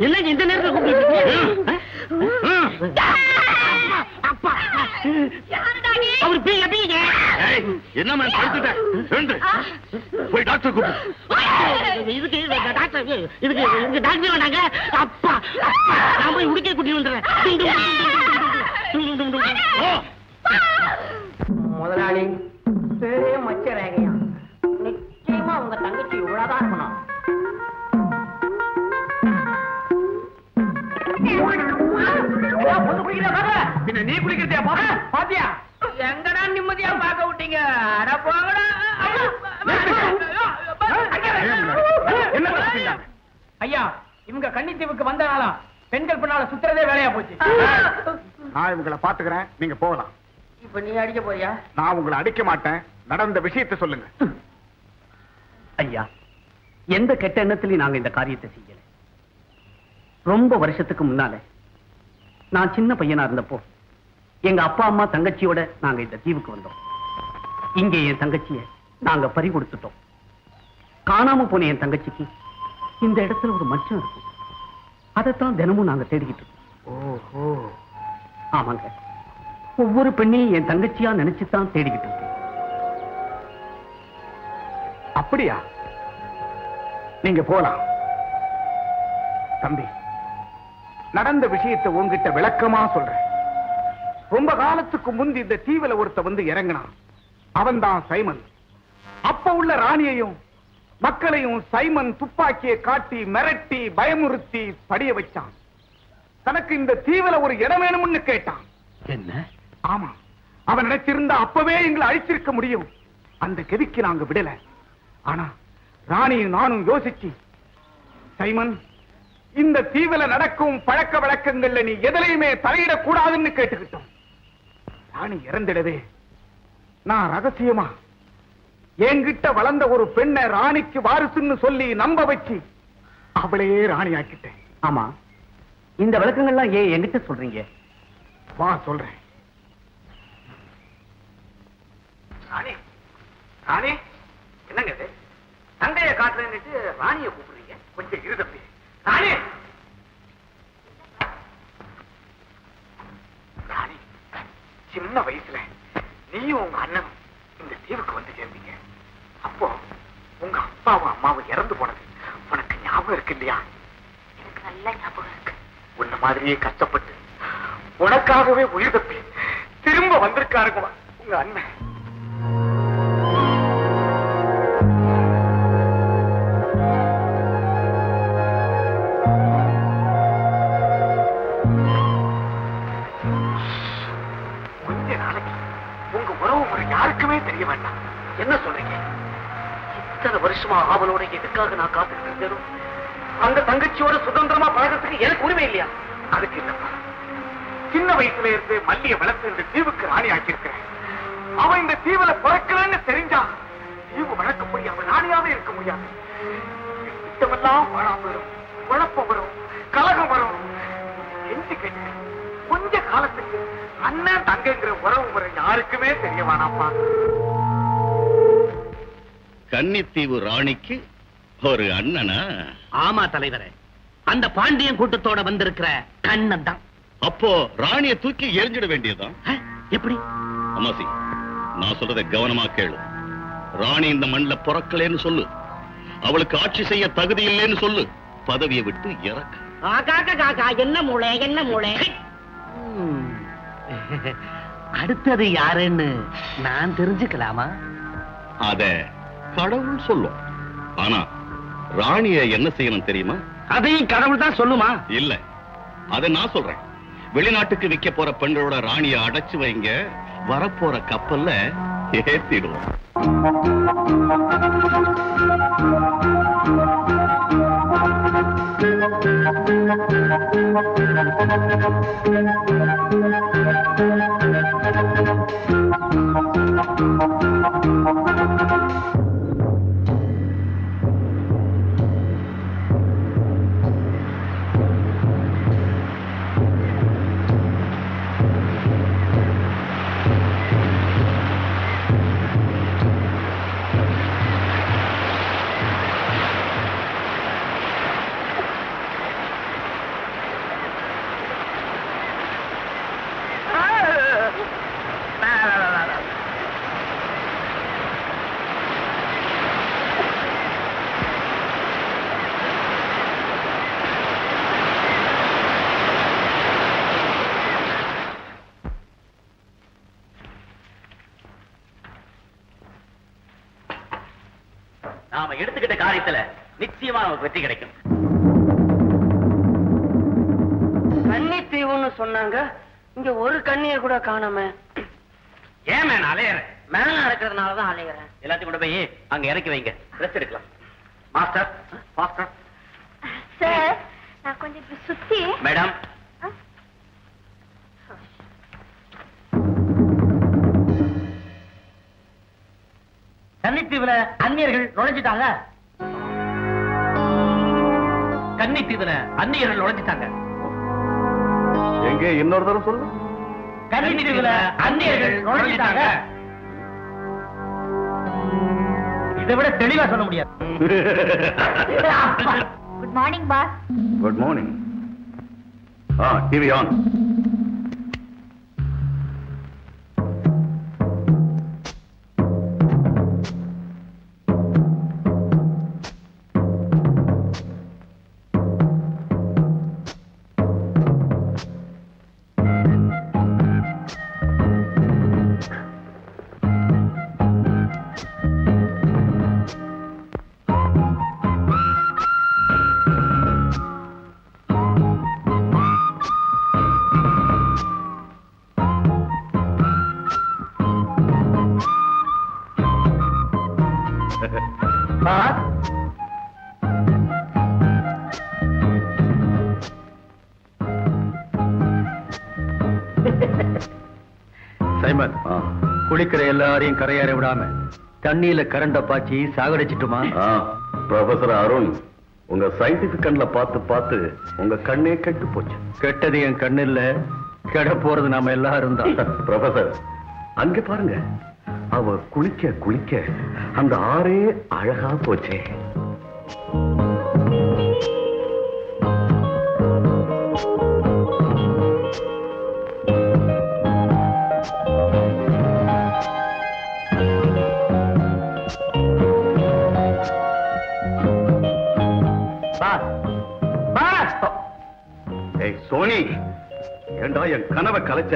என்ன இந்த நேரத்துல கூப்பிட்டு அப்பா அவர் பீங்க பீங்க என்ன போய் டாக்டர் கூப்பிடு. இதுக்கு டாக்டர் இதுக்கு டாக்டர் வேண்டாங்க. அப்பா நான் போய் உடுக்கே கூட்டி வந்துடுறேன். முதலாளி பேரே மச்ச ரேகையா, நிச்சயமா உங்க தங்கச்சி இவ்வளவுதான் இருக்கணும். நீ குளிக்கிறதே பாத்தியா? எங்கடா நிம்மதியா பார்க்க விட்டீங்க? அட போங்கடா. ஐயா, இவங்க கன்னித்தீவுக்கு வந்தனால பெண்கள் பின்னால சுத்துறதே வேலையா போச்சு. நான் இவங்களை பாத்துக்கிறேன், நீங்க போகலாம். இப்ப நீ அடிக்க போறியா? நான் உங்களை அடிக்க மாட்டேன். நடந்த விஷயத்தை சொல்லுங்க. ஐயா, எந்த கெட்ட எண்ணத்திலையும் நாங்க இந்த காரியத்தை செய்யல. ரொம்ப வருஷத்துக்கு முன்னால நான் சின்ன பையனா இருந்தப்போ எங்க அப்பா அம்மா தங்கச்சியோட நாங்க இந்த தீவுக்கு வந்தோம். இங்கே என் தங்கச்சிய நாங்க பறி கொடுத்துட்டோம். காணாம போன என் தங்கச்சிக்கு இந்த இடத்துல ஒரு மச்சம் இருக்கு. அதைத்தான் தினமும் நாங்க தேடிக்கிட்டு இருக்கோம். ஓஹோ, ஆமாங்க, ஒவ்வொரு பெண்ணையும் என் தங்கச்சியா நினைச்சுதான் தேடிக்கிட்டு இருக்கேன். அப்படியா? நீங்க போலாம். தம்பி, நடந்த விஷயத்தை உங்ககிட்ட விளக்கமா சொல்றேன். ரொம்ப காலத்துக்கு முந்தி இந்த தீவில ஒருத்த வந்து இறங்கினான். அவன் தான் சைமன். அப்ப உள்ள ராணியையும் மக்களையும் சைமன் துப்பாக்கியை காட்டி மிரட்டி பயமுறுத்தி படிய வச்சான். தனக்கு இந்த தீவில ஒரு இடம் வேணும்னு கேட்டான். என்ன? ஆமா, அவன் நினைச்சிருந்தா அப்பவே எங்களை அழிச்சிருக்க முடியும். அந்த கெதிக்கு நாங்க விடல. ஆனா ராணியும் நானும் யோசிச்சு, சைமன், இந்த தீவில நடக்கும் பழக்க வழக்கங்கள்ல நீ எதிலையுமே தலையிடக்கூடாதுன்னு கேட்டுக்கிட்டோம். ராணி இறந்திடவே நான் ரகசியமா என்கிட்ட வளர்ந்த ஒரு பெண்ணை ராணிக்கு வாரிசுன்னு சொல்லி நம்ப வச்சு அவளையே ராணி ஆக்கிட்டேன். ஆமா, இந்த விளக்கங்கள்லாம் ஏன் என்கிட்ட சொல்றீங்க? வா சொல்றேன். ராணி, ராணி, என்னங்க இது? தங்கைய காட்டுறேன்னுட்டு ராணியை கூப்பிடுறீங்க? கொஞ்சம் இரு தம்பி. ராணி, ராணி, சின்ன வயசுல நீயும் உங்க அண்ணனும் இந்த தீவுக்கு வந்து சேர்ந்தீங்க. அப்போ உங்க அப்பாவும் அம்மாவும் இறந்து போனது உனக்கு ஞாபகம் இருக்கு இல்லையா? எனக்கு நல்ல ஞாபகம் இருக்கு. உன்ன மாதிரியே கஷ்டப்பட்டு உனக்காகவே உயிர் தப்பி திரும்ப வந்திருக்காருங்க உங்க அண்ணன். யாருக்குமே தெரிய வேண்டாம். என்ன சொல்றீங்க? இத்தனை வருஷமா ஆவலோட எதுக்காக நான் காத்துக்கிட்டு இருந்தேன். அந்த தங்கச்சியோட சுதந்திரமா பழகிறதுக்கு எனக்கு உரிமை இல்லையா? அதுக்கு இல்லப்பா, சின்ன வயசுல இருந்து மல்லிய வளர்த்து இந்த தீவுக்கு ராணி ஆக்கியிருக்கிறேன். அவன் இந்த தீவுல பிறக்கலன்னு தெரிஞ்சா தீவு வழக்கப்படி அவன் ராணியாவே இருக்க முடியாது. திட்டமெல்லாம் பாழா வரும், குழப்பம் வரும், கலகம் வரும். எஞ்சி கேட்டு கொஞ்ச காலத்துக்கு அண்ணன் தங்கங்கிற உறவு முறை யாருக்குமே தெரிய வேணாப்பா. கன்னித்தீவு ராணிக்கு ஒரு அண்ணனா? ஆமா தலைவரே, அந்த பாண்டியன் கூட்டத்தோட வந்திருக்கிற கண்ணன் தான். அப்போ ராணியை தூக்கி எரிஞ்சிட வேண்டியதுதான். எப்படி? அம்மாசி, நான் சொல்றதை கவனமா கேளு. ராணி இந்த மண்ணில் பிறக்கலேன்னு சொல்லு, அவளுக்கு ஆட்சி செய்ய தகுதி இல்லைன்னு சொல்லு, பதவியை விட்டு இறக்கு. என்ன மூளை, என்ன மூளை? அடுத்தது யாருன்னு நான் தெரிஞ்சுக்கலாமா? அத கடவுள் சொல்லும். ஆனா ராணிய என்ன செய்யணும் தெரியுமா? அதையும் கடவுள் தான் சொல்லுமா? இல்ல, அத நான் சொல்றேன். வெளிநாட்டுக்கு விற்க போற பெண்களோட ராணிய அடைச்சு வைங்க, வரப்போற கப்பல்ல ஏத்திடுவோம். நாம எடுத்துக்கிட்ட காரியத்துல நிச்சயமா நமக்கு வெற்றி கிடைக்கும். கன்னி தீவுன்னு சொன்னாங்க, இங்க ஒரு கண்ணிய கூட காணாம. ஏன் மேன் அலையற? மேல நடக்கிறதுனாலதான் அலைகிறேன். எல்லாத்தையும் கொண்டு போய் அங்க இறக்கி வைங்க, ரெஸ்ட் எடுக்கலாம். Master, master. சார், நான் கொஞ்சம் இப்படி சுத்தி. மேடம், கன்னித்தீவுல அந்நியர்கள் நுழைஞ்சிட்டாங்க. கன்னித்தீவுல அந்நியர்கள் நுழைஞ்சிட்டாங்க. எங்க இன்னொரு தடவை சொல்லு. கன்னித்தீவுல அந்நியர்கள் நுழைஞ்சிட்டாங்க. இதை விட தெளிவா சொல்ல முடியாது. Good morning boss. Good morning. TV on. Boss, Simon, குளிக்கிற எல்லாரையும் கரையேற விடாம தண்ணியில கரண்ட பாய்ச்சி சாகடிச்சிட்டுமா? ப்ரொஃபசர் அருண், உங்க சயின்டிபிக் கண்ணுல பார்த்து பார்த்து உங்க கண்ணே கெட்டு போச்சு. கெட்டது என் கண்ணில்ல, கெட போறது நாம எல்லாரும் தான். ப்ரொஃபசர், அங்க பாருங்க, அவ குளிக்க குளிக்க அந்த ஆறே அழகா போச்சே. Pass, pass. ஏய் சோனி, ஏண்டா என் கனவை கலைச்ச?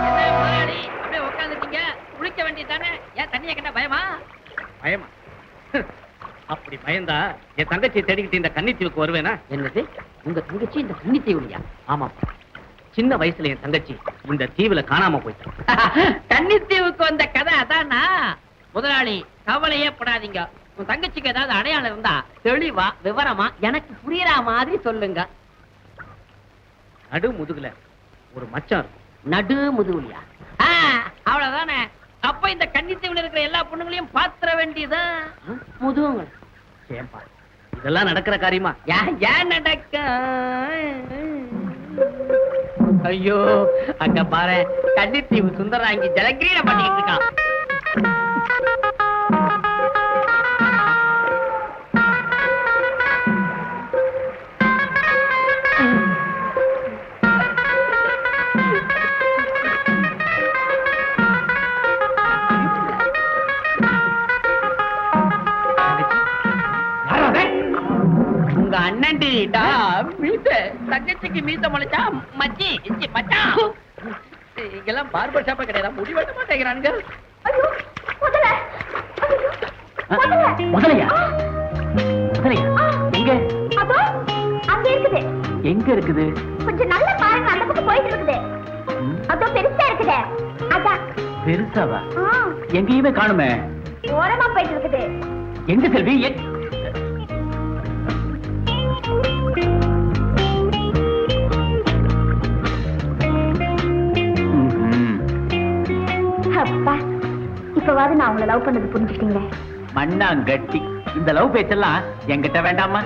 அப்படியே உட்காந்துட்டீங்க, குளிக்க வேண்டியதானே? ஏன் தண்ணியை கண்டா பயமா? பயமா? அப்படி பயந்தா என் தங்கச்சியை தேடிக்கிட்டு இந்த கன்னித்தீவுக்கு வருவேனா? என்னது, உங்க தங்கச்சி இந்த கன்னி தீவுலையா? ஆமா, சின்ன வயசுல என் தங்கச்சி இந்த தீவுல காணாம போயிட்டான். கன்னி தீவுக்கு வந்த கதை அதானா? முதலாளி, கவலையே படாதீங்க. உன் தங்கச்சிக்கு ஏதாவது அடையாளம் இருந்தா தெளிவா விவரமா எனக்கு புரியற மாதிரி சொல்லுங்க. நடு முதுகுல ஒரு மச்சம் இருக்கும். நடு முதுகுலியா? அவ்வளவுதானே. அப்ப இந்த கன்னித்தீவுல இருக்கிற எல்லா பொண்ணுங்களையும் பாத்திர வேண்டியதான். முதுகுங்க. ஏன்பா இதெல்லாம் நடக்கிற காரியமா? ஏன் நடக்க? ஐயோ, அங்க பாரு, கன்னித்தீவு சுந்தராங்கி ஜலக்கிரீட பண்ணிட்டு இருக்கான். உங்க அண்ணன்டிடா மீச, தங்கச்சிக்கு மீச முளைச்சா மச்சி இஞ்சி மச்சான். இங்கெல்லாம் பார்பர் ஷாப்பா கிடையாது, முடி வெட்ட மாட்டேங்கிறானுங்க. ஐயோ, முதல்ல. முதலையா? முதலையா? எங்க? அதோ அங்க இருக்குது. எங்க இருக்குது? கொஞ்சம் நல்ல பாருங்க, அந்த பக்கம் போயிட்டு இருக்குது. அதோ பெருசா இருக்குது. அதான். பெருசாவா? ஆ, எங்கேயுமே காணுமே. ஓரமா போயிட்டு இருக்குது. எங்க செல்வி? அப்பா, இப்பவாது நான் உங்களை லவ் பண்ணது புரிஞ்சுக்கிட்டீங்களே. மண்ணாங்கட்டி, இந்த லவ் பேச்செல்லாம் என்கிட்ட வேண்டாமா?